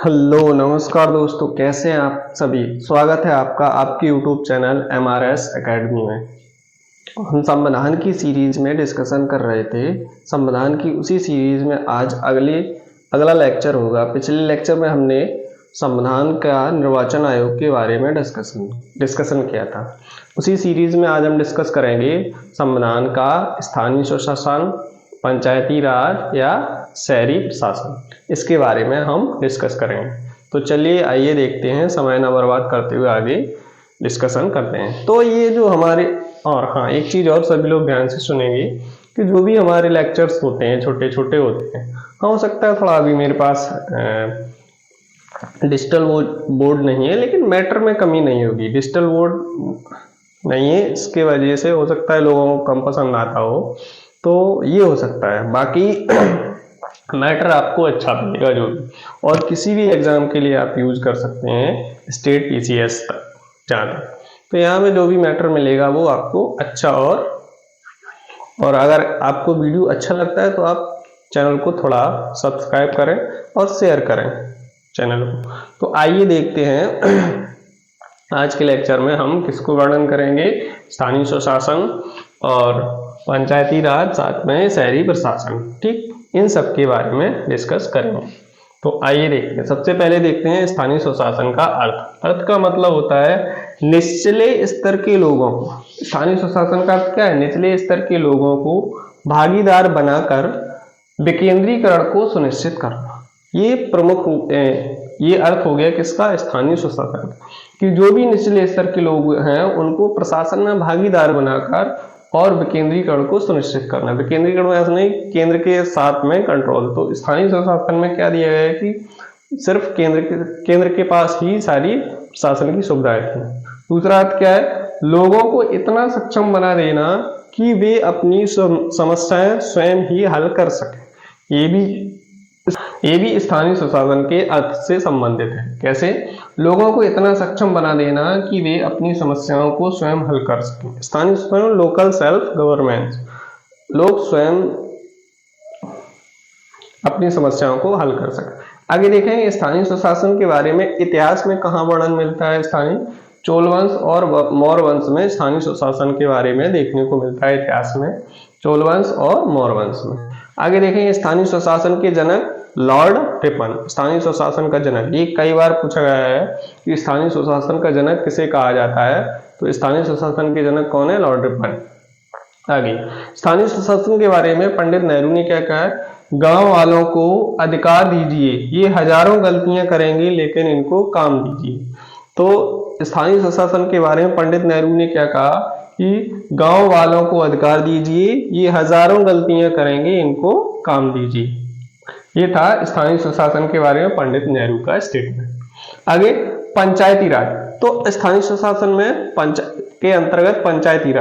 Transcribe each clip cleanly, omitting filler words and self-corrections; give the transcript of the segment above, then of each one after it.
Hello नमस्कार दोस्तों, कैसे हैं आप सभी। स्वागत है आपका आपके यूट्यूब चैनल MRS एकेडमी में। हम संविधान की सीरीज में डिस्कशन कर रहे थे। संविधान की उसी सीरीज में आज अगला लेक्चर होगा। पिछले लेक्चर में हमने संविधान का निर्वाचन आयोग के बारे में डिस्कशन किया था। उसी सीरीज में आज हम डिस्कस करेंगे संविधान का स्थानीय स्वशासन, पंचायती राज या शहरी प्रशासन, इसके बारे में हम डिस्कस करेंगे। तो चलिए आइए देखते हैं, समय न बर्बाद करते हुए आगे डिस्कशन करते हैं। तो ये जो हमारे हाँ, एक चीज़ और सभी लोग ध्यान से सुनेंगे कि जो भी हमारे लेक्चर्स होते हैं छोटे छोटे होते हैं। हाँ, हो सकता है थोड़ा अभी मेरे पास डिजिटल बोर्ड नहीं है, लेकिन मैटर में कमी नहीं होगी। डिजिटल बोर्ड नहीं है, इसके वजह से हो सकता है लोगों को कम पसंद आता हो, तो ये हो सकता है। बाकी मैटर आपको अच्छा मिलेगा जो भी, और किसी भी एग्जाम के लिए आप यूज कर सकते हैं स्टेट PCS तक जाना। तो यहाँ में जो भी मैटर मिलेगा वो आपको अच्छा और अगर आपको वीडियो अच्छा लगता है तो आप चैनल को थोड़ा सब्सक्राइब करें और शेयर करें चैनल को। तो आइए देखते हैं आज के लेक्चर में हम किसको वर्णन करेंगे, स्थानीय स्वशासन और पंचायती राज, साथ में शहरी प्रशासन। ठीक, इन सब के बारे में डिस्कस करेंगे। तो आइए देखते हैं। सबसे पहले देखते हैं स्थानीय स्वशासन का अर्थ का मतलब होता है निचले स्तर के लोगों को। स्थानीय स्वशासन का अर्थ क्या है? निचले स्तर के लोगों को भागीदार बनाकर विकेंद्रीकरण को सुनिश्चित करना। ये प्रमुख ये अर्थ हो गया किसका? स्थानीय स्वशासन, कि जो भी निचले स्तर के लोग हैं उनको प्रशासन में भागीदार बनाकर और विकेंद्रीकरण को सुनिश्चित करना। विकेंद्रीकरण ऐसा नहीं, केंद्र के साथ में कंट्रोल। तो स्थानीय स्वशासन में क्या दिया गया है कि सिर्फ केंद्र के पास ही सारी प्रशासन की सुविधाएं थी। दूसरा अर्थ क्या है? लोगों को इतना सक्षम बना देना कि वे अपनी समस्याएं स्वयं ही हल कर सके। ये भी स्थानीय स्वशासन के अर्थ से संबंधित है। कैसे? लोगों को इतना सक्षम बना देना कि वे अपनी समस्याओं को स्वयं हल कर सकें। स्थानीय स्वयं लोकल सेल्फ गवर्नमेंट, लोग स्वयं अपनी समस्याओं को हल कर सकें। आगे देखेंगे स्थानीय स्वशासन के बारे में। इतिहास में कहाँ वर्णन मिलता है स्थानीय? चोल वंश और मौर्य वंश में स्थानीय स्वशासन के बारे में देखने को मिलता है। इतिहास में चोल वंश और मौर्य वंश में। आगे देखेंगे स्थानीय स्वशासन के जनक लॉर्ड रिपन। स्थानीय स्वशासन का जनक, ये कई बार पूछा गया है कि स्थानीय स्वशासन का जनक किसे कहा जाता है। तो स्थानीय स्वशासन के जनक कौन है? Lord Ripon. आगे स्थानीय स्वशासन के बारे में पंडित नेहरू ने क्या कहा है? गांव वालों को अधिकार दीजिए, ये हजारों गलतियां करेंगे लेकिन इनको काम दीजिए। तो स्थानीय स्वशासन के बारे में पंडित नेहरू ने क्या कहा कि गांव वालों को अधिकार दीजिए, ये हजारों गलतियां करेंगे, इनको काम दीजिए। ये था स्थानीय स्वशासन के बारे में पंडित नेहरू का स्टेटमेंट। आगे पंचायती राज। तो स्थानीय स्वशासन में के अंतर्गत पंचायती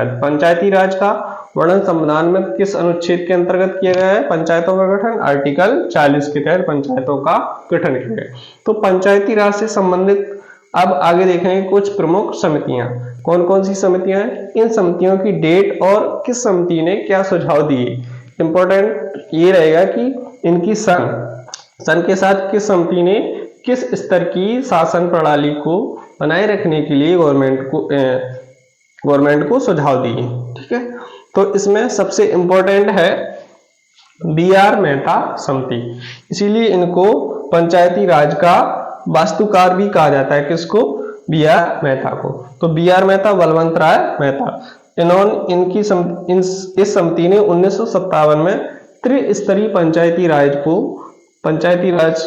राज का वर्णन संविधान में किस अनुच्छेद के अंतर्गत किया गया है? पंचायतों का गठन, आर्टिकल 40 के तहत पंचायतों का गठन किया गया। तो पंचायती राज से संबंधित अब आगे देखेंगे कुछ प्रमुख समितियां। कौन कौन सी समितियां हैं? इन समितियों की डेट और किस समिति ने क्या सुझाव दिए। इंपॉर्टेंट ये रहेगा कि इनकी सन के साथ किस समिति ने किस स्तर की शासन प्रणाली को बनाए रखने के लिए गवर्नमेंट को सुझाव दिए। ठीक है, तो इसमें सबसे इंपॉर्टेंट है BR मेहता समिति। इसीलिए इनको पंचायती राज का वास्तुकार भी कहा जाता है। किसको? BR मेहता को। तो BR मेहता, बलवंत राय मेहता, इस समिति ने 1957 में त्रिस्तरीय पंचायती राज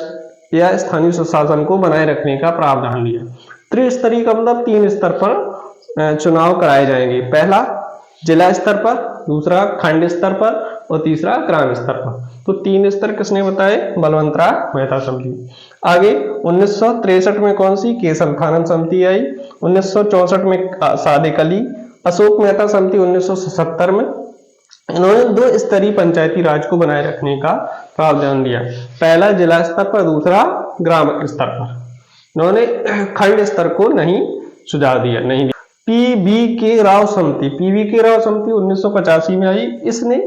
या स्थानीय स्वशासन को बनाए रखने का प्रावधान दिया। त्रिस्तरीय का मतलब 3 स्तर पर चुनाव कराए जाएंगे। पहला जिला स्तर पर, दूसरा खंड स्तर पर और तीसरा ग्राम स्तर पर। तो 3 स्तर किसने बताए? बलवंत राय मेहता समिति। आगे 1963 में कौन सी? केशवथानन समिति आई। 1964 में सादिक अली, अशोक मेहता समिति 1977 में। इन्होंने 2 स्तरीय पंचायती राज को बनाए रखने का प्रावधान दिया। पहला जिला स्तर पर, दूसरा ग्राम स्तर पर। इन्होंने खंड स्तर को नहीं सुझाव दिया, नहीं दिया। PBK राव समिति 1985 में आई। इसने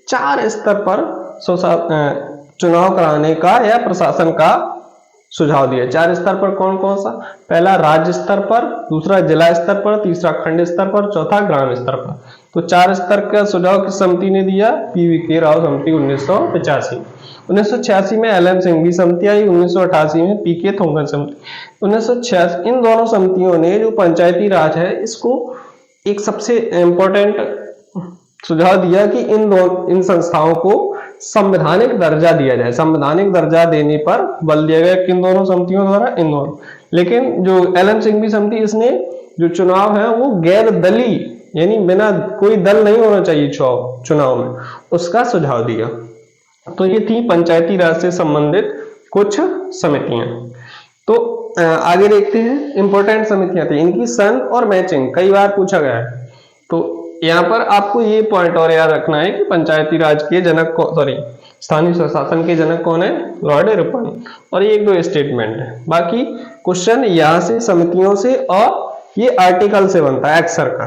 4 स्तर पर चुनाव कराने का या प्रशासन का सुझाव दिया। 4 स्तर पर कौन कौन सा? पहला राज्य स्तर पर, दूसरा जिला स्तर पर, तीसरा खंड स्तर पर, चौथा ग्राम स्तर पर। तो 4 स्तर का सुझाव किस समिति ने दिया? PVK राव समिति 1985। 1986 में LM सिंघवी समिति आई, 1988 में PK थोंगन समिति। 1986 इन दोनों समितियों ने जो पंचायती राज है इसको एक सबसे इम्पोर्टेंट सुझाव दिया कि इन संस्थाओं को संवैधानिक दर्जा दिया जाए। संवैधानिक दर्जा देने पर बल दिया गया किन दोनों समितियों द्वारा? इन दोनों। लेकिन जो LM सिंघवी समिति, इसने जो चुनाव है वो गैर दलीय, यानी बिना कोई दल नहीं होना चाहिए चुनाव में, उसका सुझाव दिया। तो ये थी पंचायती राज से संबंधित कुछ समितियां। तो आगे देखते हैं, इंपॉर्टेंट समितियां थी, इनकी सन और मैचिंग कई बार पूछा गया है। तो यहाँ पर आपको ये पॉइंट और याद रखना है कि पंचायती राज के जनक स्थानीय स्वशासन के जनक कौन है? Lord Ripon. और ये 1-2 स्टेटमेंट है, बाकी क्वेश्चन यहाँ से, समितियों से, और ये आर्टिकल से बनता है एक्सर का।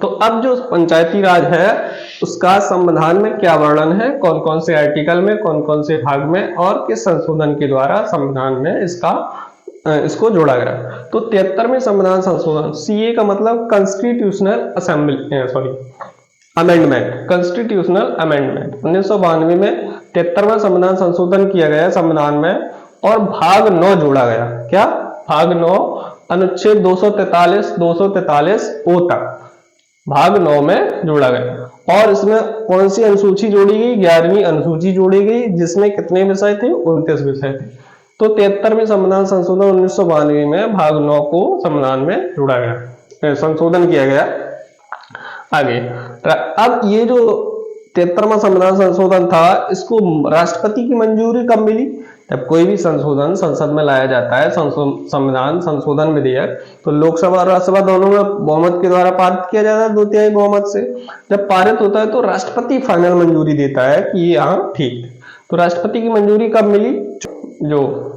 तो अब जो पंचायती राज है उसका संविधान में क्या वर्णन है, कौन कौन से आर्टिकल में, कौन कौन से भाग में, और किस संशोधन के द्वारा संविधान में इसको जोड़ा गया। तो 73वें संविधान संशोधन, CA का मतलब कॉन्स्टिट्यूशनल अमेंडमेंट, कॉन्स्टिट्यूशनल अमेंडमेंट 1992 में 73वां संविधान संशोधन किया गया संविधान में, और भाग 9 जोड़ा गया। क्या? भाग 9 अनुच्छेद 243 ओ तक भाग 9 में जोड़ा गया। और इसमें कौन सी अनुसूची जोड़ी गई? 11वीं अनुसूची जोड़ी गई, जिसमें कितने विषय थे? 29 विषय थे। तो 73वें संविधान संशोधन 1992 में भाग 9 को संविधान में जोड़ा गया, संशोधन किया गया। आगे अब ये जो 73वां संविधान संशोधन था, इसको राष्ट्रपति की मंजूरी कब मिली? जब कोई भी संशोधन संसद में लाया जाता है, संविधान संशोधन विधेयक, तो लोकसभा और राज्यसभा दोनों में बहुमत के द्वारा पारित किया जाता है, 2/3 बहुमत से। जब पारित होता है तो राष्ट्रपति फाइनल मंजूरी देता है कि ये हाँ ठीक है। तो राष्ट्रपति की मंजूरी कब मिली? जो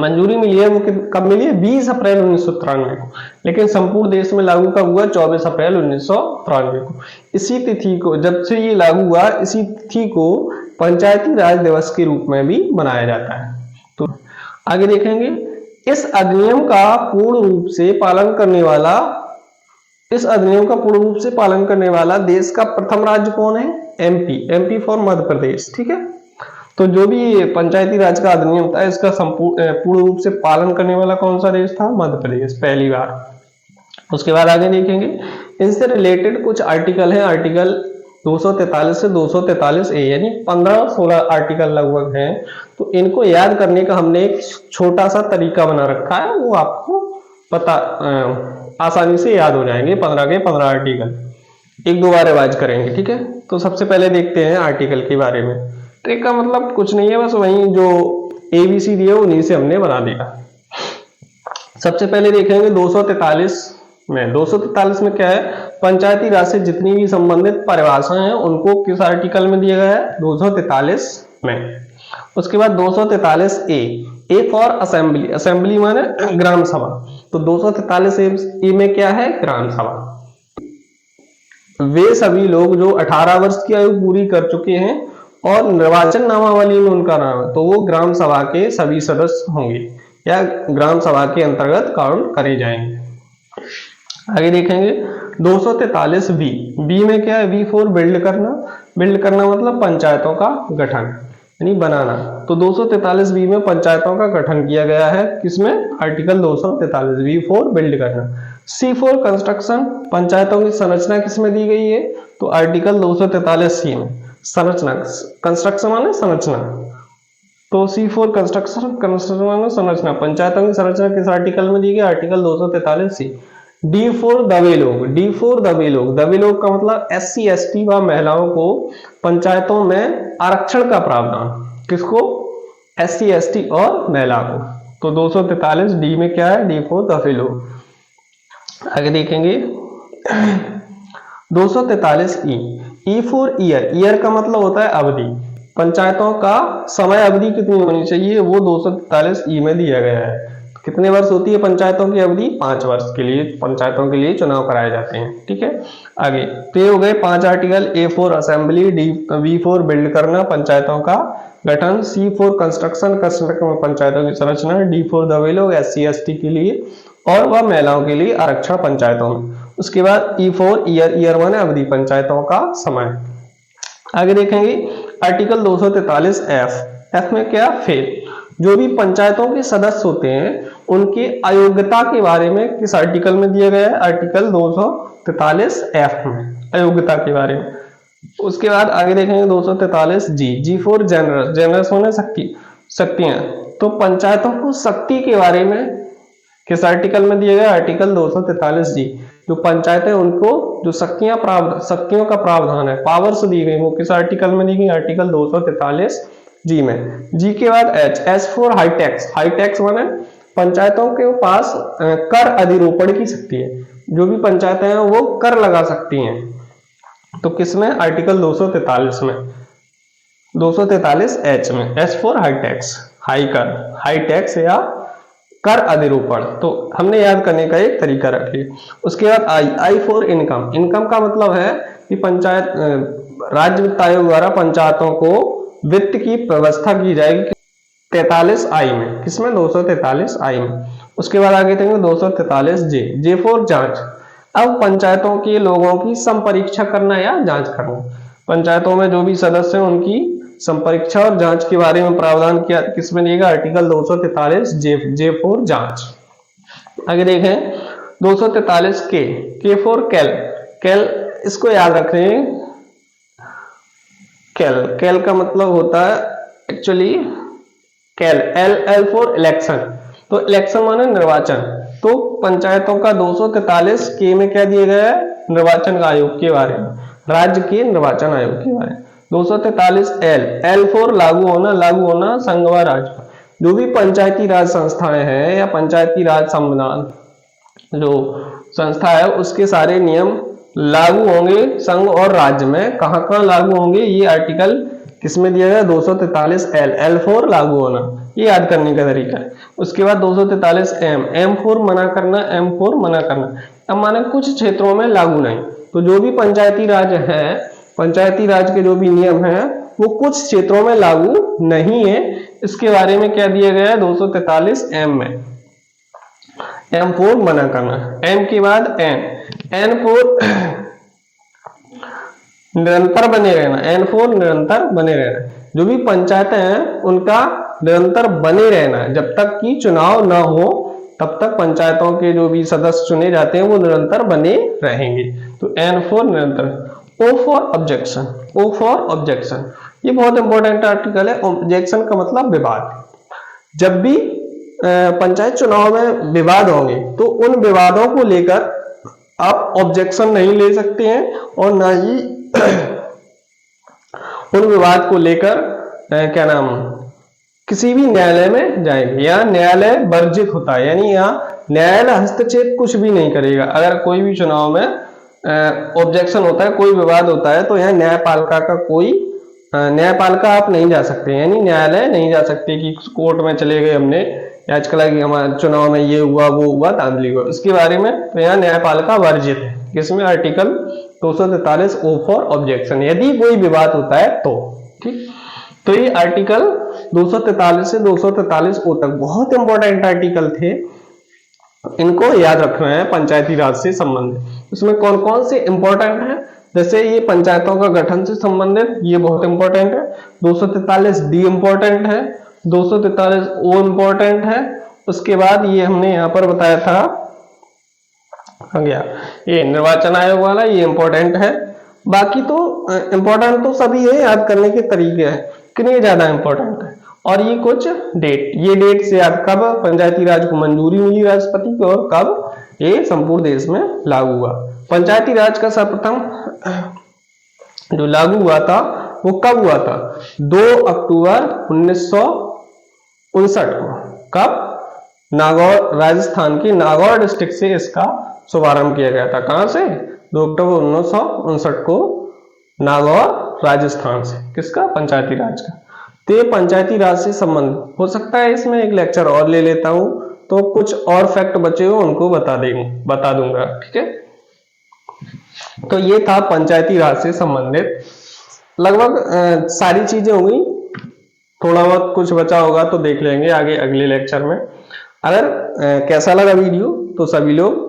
मंजूरी मिली है वो कब मिली है? 20 अप्रैल 1993 को। लेकिन संपूर्ण देश में लागू कब हुआ? 24 अप्रैल 1993 को। इसी तिथि को, जब से ये लागू हुआ, इसी तिथि को पंचायती राज दिवस के रूप में भी मनाया जाता है। तो आगे देखेंगे, इस अधिनियम का पूर्ण रूप से पालन करने वाला देश का प्रथम राज्य कौन है? MP for Madhya Pradesh. ठीक है, तो जो भी पंचायती राज का अधिनियम था, इसका पूर्ण रूप से पालन करने वाला कौन सा देश था? मध्य प्रदेश, पहली बार। उसके बाद आगे देखेंगे, इनसे रिलेटेड कुछ आर्टिकल हैं, आर्टिकल 243 से 243A, यानी 15-16 आर्टिकल लगभग हैं। तो इनको याद करने का हमने एक छोटा सा तरीका बना रखा है, वो आपको पता आसानी से याद हो जाएंगे। 15 के 15 आर्टिकल 1-2 बार रिवाइज करेंगे। ठीक है, तो सबसे पहले देखते हैं आर्टिकल के बारे में। ट्रिक का मतलब कुछ नहीं है, बस वही जो ABCD है उन्हीं से हमने बना दिया। सबसे पहले देखेंगे 243 में क्या है? पंचायती राज से जितनी भी संबंधित परिभाषाएं हैं उनको किस आर्टिकल में दिया गया है? 243 में। उसके बाद 243A फॉर असेंबली, असेंबली माने ग्राम सभा। तो 243A में क्या है? ग्राम सभा। वे सभी लोग जो 18 वर्ष की आयु पूरी कर चुके हैं और निर्वाचन नामावली में उनका नाम है, तो वो ग्राम सभा के सभी सदस्य होंगे या ग्राम सभा के अंतर्गत काउंट करे जाएंगे। आगे देखेंगे 243B में क्या है? V फॉर बिल्ड करना मतलब पंचायतों का गठन यानी बनाना। तो 243B में पंचायतों का गठन किया गया है, किसमें? आर्टिकल 243B फॉर बिल्ड करना। C फॉर कंस्ट्रक्शन, पंचायतों की संरचना किसमें दी गई है? तो आर्टिकल 243C में। संरचना, कंस्ट्रक्शन माने संरचना, तो C फॉर कंस्ट्रक्शन माने संरचना, पंचायतों की संरचना किस आर्टिकल में दी गई? Article 243C। D फॉर दबे लोग, दबे लोग का मतलब SC ST व महिलाओं को पंचायतों में आरक्षण का प्रावधान, किसको? SC ST और महिला को। तो 243D में क्या है? D फॉर दबे लोग। आगे देखेंगे 243E फॉर ईयर का मतलब होता है अवधि, पंचायतों का समय अवधि कितनी होनी चाहिए? वो 243E में दिया गया है। कितने वर्ष होती है पंचायतों की अवधि? 5 वर्ष के लिए पंचायतों के लिए चुनाव कराए जाते हैं। ठीक है, आगे तो हो गए 5 article. A for assembly, V for build करना, पंचायतों का गठन, C फॉर कंस्ट्रक्शन, कंस्ट्रक्ट में पंचायतों की संरचना, D फॉर दबे लोग, SC ST के लिए और वह महिलाओं के लिए आरक्षण पंचायतों में। उसके बाद E फॉर ईयर, ईयर माने अवधि, पंचायतों का समय। आगे देखेंगे आर्टिकल 243 F में क्या, फेल। जो भी पंचायतों के सदस्य होते हैं उनकी अयोग्यता के बारे में किस आर्टिकल में दिया गया है, आर्टिकल 243 F में, अयोग्यता के बारे में। उसके बाद आगे देखेंगे 243 जी फॉर जनरस, जनरस होने शक्तियां। तो पंचायतों को शक्ति के बारे में किस आर्टिकल में दिया गया, आर्टिकल 243 जी। जो पंचायतें उनको जो शक्तियों का प्रावधान है, पावर्स दी गई, वो किस आर्टिकल में दी गई, आर्टिकल 243 जी में। जी के बाद H for high tax, high tax माने पंचायतों के पास कर अधिरोपण की शक्ति है, जो भी पंचायतें हैं वो कर लगा सकती हैं। तो किसमें, आर्टिकल 243 में, 243 एच में। H for high tax, high कर, हाई टैक्स या कर अधिरोपण, तो हमने याद करने का एक तरीका रख लिया। उसके बाद आई फॉर इनकम, इनकम का मतलब है कि पंचायत राज्य वित्त आयोग द्वारा पंचायतों को वित्त की व्यवस्था की जाएगी 43 आई में, किसमें, 243 आई में। उसके बाद आगे देखेंगे 243 जे फॉर जांच। अब पंचायतों के लोगों की संपरीक्षा करना या जांच करना, पंचायतों में जो भी सदस्य हैं उनकी संपरीक्षा और जांच के बारे में प्रावधान किया किसमें दिएगा, आर्टिकल 243 जे फॉर जांच। आगे देखें 243 के फॉर कैल, कैल इसको याद रख रहे हैं, कैल का मतलब होता है एक्चुअली कैल, एल फॉर इलेक्शन, तो इलेक्शन माने निर्वाचन। तो पंचायतों का 243 के में क्या दिया गया है, निर्वाचन आयोग के बारे में, राज्य के निर्वाचन आयोग के बारे में। 243 एल फॉर लागू होना, लागू होना संघ व राज्य, जो भी पंचायती राज संस्थाएं हैं या पंचायती राज संविधान जो संस्था है उसके सारे नियम लागू होंगे संघ और राज्य में। कहां कहां लागू होंगे, ये आर्टिकल किसमें दिया गया, 243 एल फॉर लागू होना, ये याद करने का तरीका है। उसके बाद 243 एम फॉर मना करना, एम फॉर मना करना, अब माने कुछ क्षेत्रों में लागू नहीं, तो जो भी पंचायती राज है, पंचायती राज के जो भी नियम है वो कुछ क्षेत्रों में लागू नहीं है, इसके बारे में क्या दिया गया है 243 एम में। एम फॉर मना करना, एम के बाद एन फॉर निरंतर बने रहना, एन फॉर निरंतर बने रहना, जो भी पंचायतें हैं उनका निरंतर बने रहना, जब तक कि चुनाव ना हो तब तक पंचायतों के जो भी सदस्य चुने जाते हैं वो निरंतर बने रहेंगे। तो एन फॉर निरंतर। O for objection, O for objection, ये बहुत इंपॉर्टेंट आर्टिकल है। ऑब्जेक्शन का मतलब विवाद, जब भी पंचायत चुनाव में विवाद होंगे तो उन विवादों को लेकर आप ऑब्जेक्शन नहीं ले सकते हैं और ना ही उन विवाद को लेकर क्या नाम किसी भी न्यायालय में जाएंगे। यहाँ न्यायालय वर्जित होता है, यानी यहाँ न्यायालय हस्तक्षेप कुछ भी नहीं करेगा। अगर कोई भी चुनाव में ऑब्जेक्शन होता है, कोई विवाद होता है, तो यहाँ न्यायपालिका का कोई न्यायपालिका आप नहीं जा सकते, यानी न्यायालय नहीं जा सकते कि कोर्ट में चले गए हमने आजकल हमारे चुनाव में ये हुआ वो हुआ धांधली हुआ, इसके बारे में तो यहाँ न्यायपालिका वर्जित है। किसमें, आर्टिकल 243 ओ फॉर ऑब्जेक्शन, यदि कोई विवाद होता है तो। ठीक, तो ये आर्टिकल 243 से 243 ओ तक बहुत इंपॉर्टेंट आर्टिकल थे, इनको याद रखना है पंचायती राज से संबंधित। इसमें कौन कौन से इंपॉर्टेंट है, जैसे ये पंचायतों का गठन से संबंधित, ये बहुत इंपॉर्टेंट है। 243 डी इंपॉर्टेंट है, 243 ओ इंपॉर्टेंट है। उसके बाद ये हमने यहाँ पर बताया था आ गया ये निर्वाचन आयोग वाला, ये इंपॉर्टेंट है। बाकी तो इंपॉर्टेंट तो सभी है, याद करने के तरीके हैं कितने ज्यादा इंपॉर्टेंट है। और ये कुछ डेट, ये डेट से याद कब पंचायती राज को मंजूरी मिली राष्ट्रपति को और कब ये संपूर्ण देश में लागू हुआ। पंचायती राज का सर्वप्रथम जो लागू हुआ था वो कब हुआ था, 2 अक्टूबर 1959 को। कब, नागौर, राजस्थान के नागौर डिस्ट्रिक्ट से इसका शुभारंभ किया गया था। कहां से, 2 अक्टूबर 1959 को नागौर राजस्थान से, किसका, पंचायती राज का। तो ये पंचायती राज से संबंधित हो सकता है, इसमें एक लेक्चर और ले लेता हूं तो कुछ और फैक्ट बचे हो उनको बता दूंगा। ठीक है, तो ये था पंचायती राज से संबंधित लगभग सारी चीजें हो गई। थोड़ा बहुत कुछ बचा होगा तो देख लेंगे आगे अगले लेक्चर में। अगर कैसा लगा वीडियो तो सभी लोग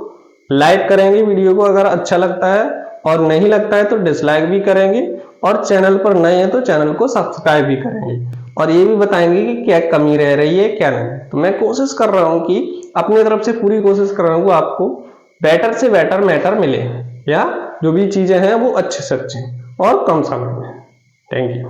लाइक करेंगे वीडियो को अगर अच्छा लगता है, और नहीं लगता है तो डिसलाइक भी करेंगे, और चैनल पर नए हैं तो चैनल को सब्सक्राइब भी करेंगे, और ये भी बताएंगे कि क्या कमी रह रही है क्या नहीं। तो मैं कोशिश कर रहा हूं कि अपनी तरफ से पूरी कोशिश कर रहा हूं कि आपको बेटर से बेटर मैटर मिले, या जो भी चीजें हैं वो अच्छे से अच्छे और कम समय में। Thank you.